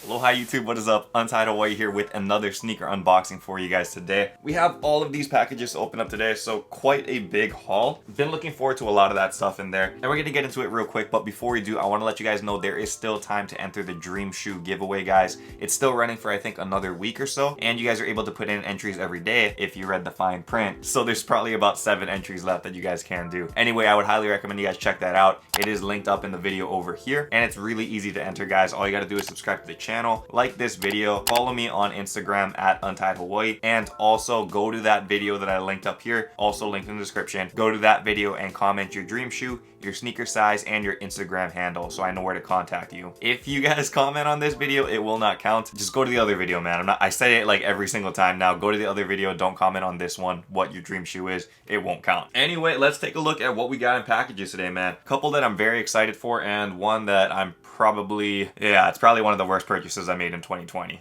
Aloha YouTube, what is up? Untied Hawaii here with another sneaker unboxing for you guys today. We have all of these packages to open up today, so quite a big haul. Been looking forward to a lot of that stuff in there. And we're gonna get into it real quick, but before we do, I wanna let you guys know there is still time to enter the Dream Shoe giveaway, guys. It's still running for I think another week or so, and you guys are able to put in entries every day if you read the fine print. So there's probably about 7 entries left that you guys can do. Anyway, I would highly recommend you guys check that out. It is linked up in the video over here, and it's really easy to enter, guys. All you gotta do is subscribe to the channel, like this video, follow me on Instagram at Untied Hawaii, and also go to that video that I linked up here, also linked in the description. Go to that video and comment your dream shoe, your sneaker size, and your Instagram handle so I know where to contact you. If you guys comment on this video, it will not count. Just go to the other video, man. I say it like every single time now. Go to the other video, don't comment on this one, what your dream shoe is. It won't count. Anyway, let's take a look at what we got in packages today, man. A couple that I'm very excited for, and one that I'm probably, it's probably one of the worst purchases I made in 2020.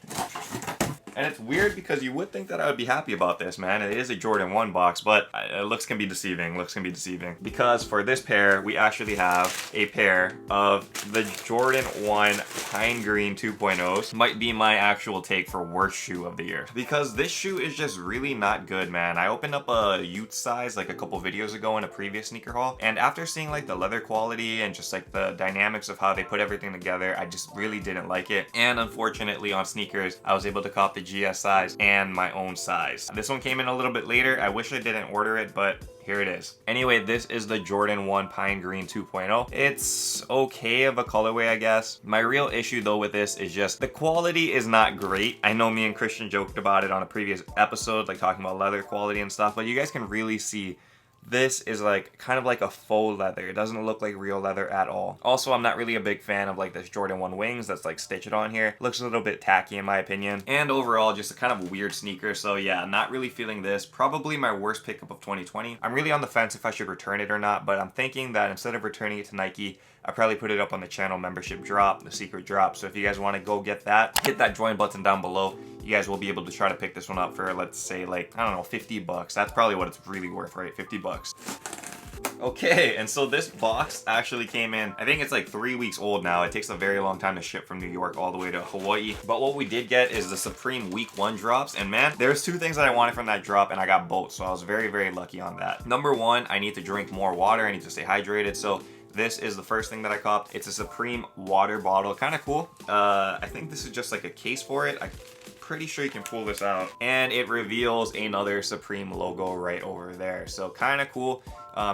And it's weird because you would think that I would be happy about this, man. It is a Jordan 1 box, but looks can be deceiving. Looks can be deceiving. Because for this pair, we actually have a pair of the Jordan 1 Pine Green 2.0s. Might be my actual take for worst shoe of the year. Because this shoe is just really not good, man. I opened up a youth size like a couple videos ago in a previous sneaker haul. And after seeing like the leather quality and just like the dynamics of how they put everything together, I just really didn't like it. And unfortunately on sneakers, I was able to cop the GS size and my own size. This one came in a little bit later. I wish I didn't order it, but here it is. Anyway, this is the Jordan 1 Pine Green 2.0. It's okay of a colorway, I guess. My real issue though with this is just the quality is not great. I know me and Christian joked about it on a previous episode, like talking about leather quality and stuff, but you guys can really see this is like kind of like a faux leather. It doesn't look like real leather at all. Also, I'm not really a big fan of like this Jordan 1 wings that's like stitched on here. Looks a little bit tacky in my opinion. And overall, just a kind of weird sneaker. So yeah, not really feeling this. Probably my worst pickup of 2020. I'm really on the fence if I should return it or not, but I'm thinking that instead of returning it to Nike, I probably put it up on the channel membership drop, the secret drop. So if you guys want to go get that, hit that join button down below. You guys will be able to try to pick this one up for, let's say, like, I don't know, 50 bucks. That's probably what it's really worth, right? 50 bucks. Okay, and so this box actually came in, I think it's like 3 weeks old now. It takes a very long time to ship from New York all the way to Hawaii. But what we did get is the Supreme Week 1 drops. And man, there's 2 things that I wanted from that drop, and I got both. So I was very, very lucky on that. Number 1, I need to drink more water. I need to stay hydrated. So this is the first thing that I copped. It's a Supreme water bottle. Kind of cool. I think this is just like a case for it. I'm pretty sure you can pull this out. And it reveals another Supreme logo right over there. So kind of cool.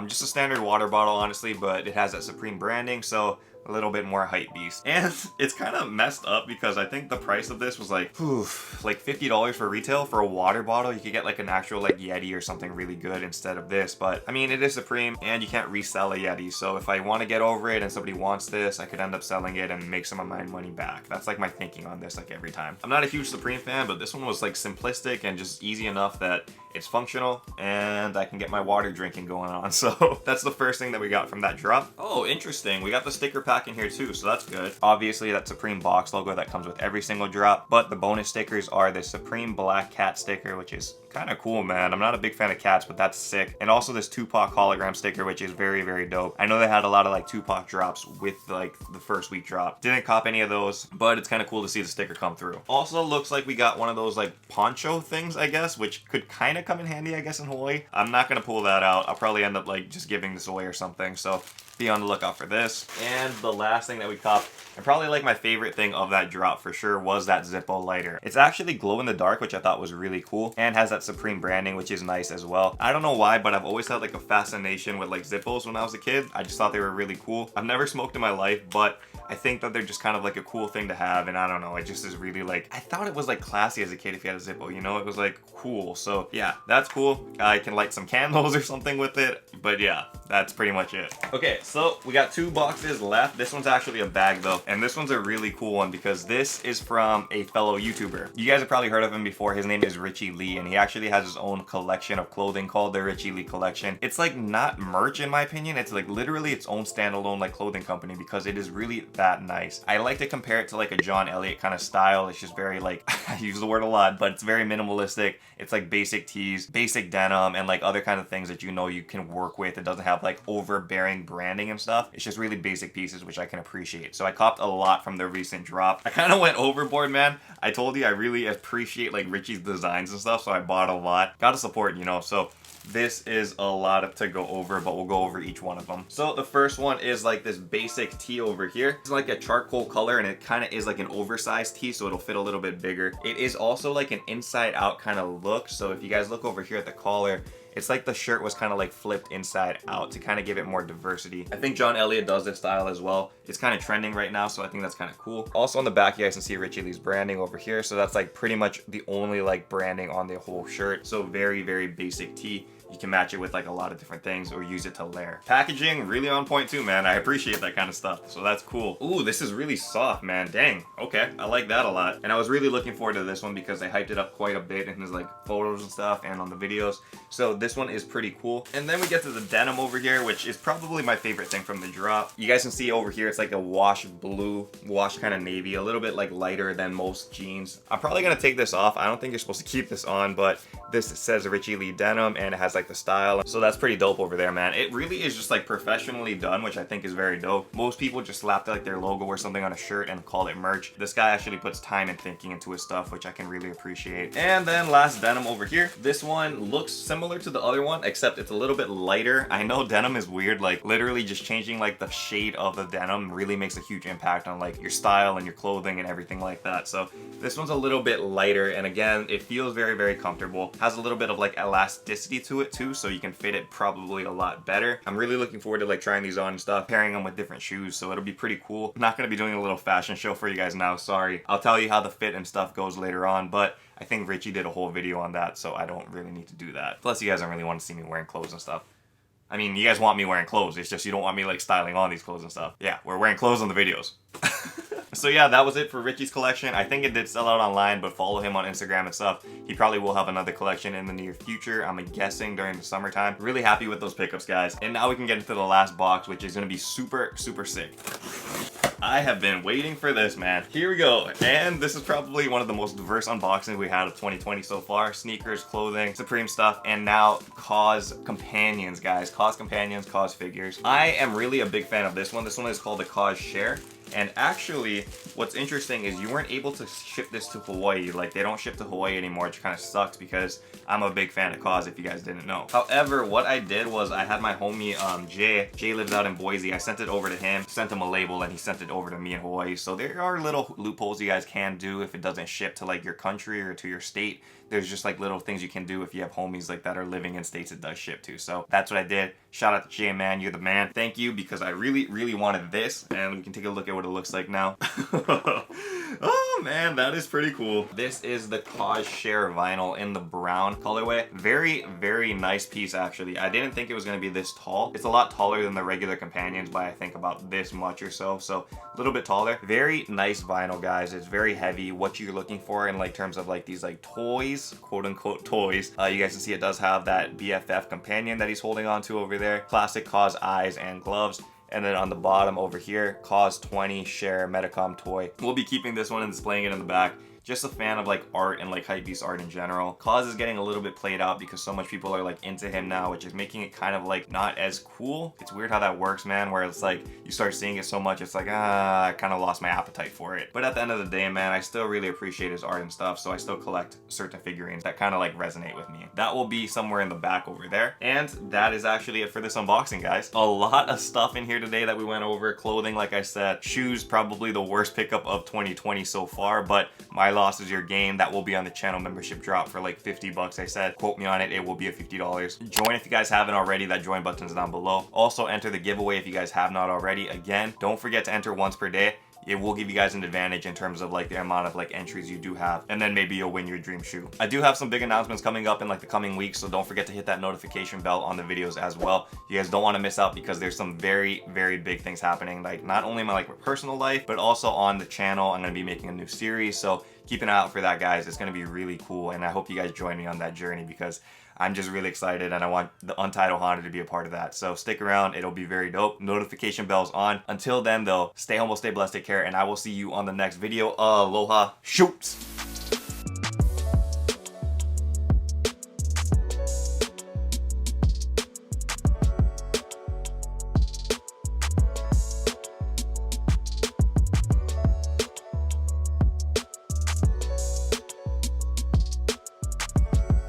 Just a standard water bottle, honestly, but it has that Supreme branding. So a little bit more HYPEBEAST. And it's kind of messed up because I think the price of this was like $50 for retail for a water bottle. You could get like an actual like Yeti or something really good instead of this. But I mean, it is Supreme and you can't resell a Yeti. So if I want to get over it and somebody wants this, I could end up selling it and make some of my money back. That's like my thinking on this like every time. I'm not a huge Supreme fan, but this one was like simplistic and just easy enough that it's functional and I can get my water drinking going on. So that's the first thing that we got from that drop. Oh, interesting. We got the sticker pack in here too, so that's good. Obviously that Supreme box logo that comes with every single drop, but the bonus stickers are the Supreme Black Cat sticker, which is kind of cool, man. I'm not a big fan of cats, but that's sick. And also this Tupac hologram sticker, which is very, very dope. I know they had a lot of like Tupac drops with like the first week drop. Didn't cop any of those, but it's kind of cool to see the sticker come through. Also looks like we got one of those like poncho things, I guess, which could kind of come in handy, I guess, in Hawaii. I'm not gonna pull that out. I'll probably end up like just giving this away or something. So be on the lookout for this. And the last thing that we copped, and probably like my favorite thing of that drop for sure, was that Zippo lighter. It's actually glow in the dark, which I thought was really cool, and has that Supreme branding, which is nice as well. I don't know why, but I've always had like a fascination with like Zippos when I was a kid. I just thought they were really cool. I've never smoked in my life, but I think that they're just kind of like a cool thing to have, and I don't know, it just is really like, I thought it was like classy as a kid if you had a Zippo, you know? It was like cool. So yeah, that's cool. I can light some candles or something with it, but yeah, that's pretty much it. Okay, so we got 2 boxes left. This one's actually a bag though, and this one's a really cool one because this is from a fellow YouTuber. You guys have probably heard of him before. His name is Richie Lee, and he actually has his own collection of clothing called the Richie Lee collection. It's like not merch in my opinion. It's like literally its own standalone like clothing company because it is really that nice. I like to compare it to like a John Elliott kind of style. It's just very like, I use the word a lot, but it's very minimalistic. It's like basic tees, basic denim, and like other kind of things that you know you can work with. It doesn't have like overbearing branding and stuff. It's just really basic pieces, which I can appreciate. So I copped a lot from the recent drop. I kind of went overboard, man. I told you I really appreciate like Richie's designs and stuff, so I bought a lot. Gotta support, you know, so this is a lot to go over, but we'll go over each one of them. So the first one is like this basic tee over here. It's like a charcoal color, and it kind of is like an oversized tee, so it'll fit a little bit bigger. It is also like an inside out kind of look. So if you guys look over here at the collar, it's like the shirt was kind of like flipped inside out to kind of give it more diversity. I think John Elliott does this style as well. It's kind of trending right now, so I think that's kind of cool. Also on the back, you guys can see Richie Lee's branding over here. So that's like pretty much the only like branding on the whole shirt. So very, very basic tee. You can match it with like a lot of different things or use it to layer. Packaging really on point too, man. I appreciate that kind of stuff, so that's cool. Ooh, this is really soft, man. Dang. Okay, I like that a lot. And I was really looking forward to this one because they hyped it up quite a bit in his like photos and stuff and on the videos. So this one is pretty cool. And then we get to the denim over here, which is probably my favorite thing from the drop. You guys can see over here, it's like a wash blue, wash kind of navy, a little bit like lighter than most jeans. I'm probably gonna take this off. I don't think you're supposed to keep this on, but this says Richie Lee denim and it has like the style. So that's pretty dope over there, man. It really is just like professionally done, which I think is very dope. Most people just slapped like their logo or something on a shirt and call it merch. This guy actually puts time and thinking into his stuff, which I can really appreciate. And then last denim over here. This one looks similar to the other one, except it's a little bit lighter. I know denim is weird, like literally just changing like the shade of the denim really makes a huge impact on like your style and your clothing and everything like that. So this one's a little bit lighter, and again, it feels very, very comfortable. Has a little bit of like elasticity to it too, so you can fit it probably a lot better. I'm really looking forward to like trying these on and stuff, pairing them with different shoes, so it'll be pretty cool. I'm not gonna be doing a little fashion show for you guys now, sorry. I'll tell you how the fit and stuff goes later on, but I think Richie did a whole video on that, so I don't really need to do that. Plus, you guys don't really want to see me wearing clothes and stuff. I mean, you guys want me wearing clothes, it's just you don't want me like styling on these clothes and stuff. Yeah, we're wearing clothes on the videos. So yeah, that was it for Richie's collection. I think it did sell out online, but follow him on Instagram and stuff. He probably will have another collection in the near future, I'm guessing during the summertime. Really happy with those pickups, guys. And now we can get into the last box, which is gonna be super, super sick. I have been waiting for this, man. Here we go. And this is probably one of the most diverse unboxings we had of 2020 so far. Sneakers, clothing, Supreme stuff, and now Cause companions, guys. Cause companions, Cause figures. I am really a big fan of this one. This one is called the Cause Share. And actually, what's interesting is you weren't able to ship this to Hawaii. Like, they don't ship to Hawaii anymore, which kind of sucks because I'm a big fan of Cause, if you guys didn't know. However, what I did was I had my homie, Jay lives out in Boise. I sent it over to him, sent him a label, and he sent it over to me in Hawaii. So there are little loopholes you guys can do if it doesn't ship to like your country or to your state. There's just like little things you can do if you have homies like that are living in states it does ship to. So that's what I did. Shout out to Jay, man. You're the man. Thank you, because I really, really wanted this. And we can take a look at what it looks like now. Oh man, that is pretty cool. This is the Cause Share vinyl in the brown colorway. Very, very nice piece, actually. I didn't think it was going to be this tall. It's a lot taller than the regular companions by I think about this much or so. So a little bit taller. Very nice vinyl, guys. It's very heavy. What you're looking for in like terms of like these like toys, quote unquote toys. You guys can see it does have that BFF companion that he's holding on to over there. Classic Cause eyes and gloves. And then on the bottom over here, Cause 20 Share Metacom toy. We'll be keeping this one and displaying it in the back. Just a fan of like art and like hypebeast art in general. Cause is getting a little bit played out because so much people are like into him now, which is making it kind of like not as cool. It's weird how that works, man, where it's like you start seeing it so much, it's like, I kind of lost my appetite for it. But at the end of the day, man, I still really appreciate his art and stuff, so I still collect certain figurines that kind of like resonate with me. That will be somewhere in the back over there. And that is actually it for this unboxing, guys. A lot of stuff in here today that we went over. Clothing, like I said. Shoes, probably the worst pickup of 2020 so far, but my loss is your gain. That will be on the channel membership drop for like 50 bucks. I said, quote me on it, it will be a $50. Join if you guys haven't already. That join button's down below. Also enter the giveaway if you guys have not already. Again, don't forget to enter once per day. It will give you guys an advantage in terms of like the amount of like entries you do have, and then maybe you'll win your dream shoe. I do have some big announcements coming up in like the coming weeks, so don't forget to hit that notification bell on the videos as well. You guys don't want to miss out because there's some very, very big things happening, like not only in my personal life, but also on the channel. I'm going to be making a new series, so keep an eye out for that, guys. It's going to be really cool, and I hope you guys join me on that journey because I'm just really excited, and I want the Untitled Honda to be a part of that. So stick around, it'll be very dope. Notification bells on. Until then though, stay humble, stay blessed, take care, and I will see you on the next video. Aloha, shoots!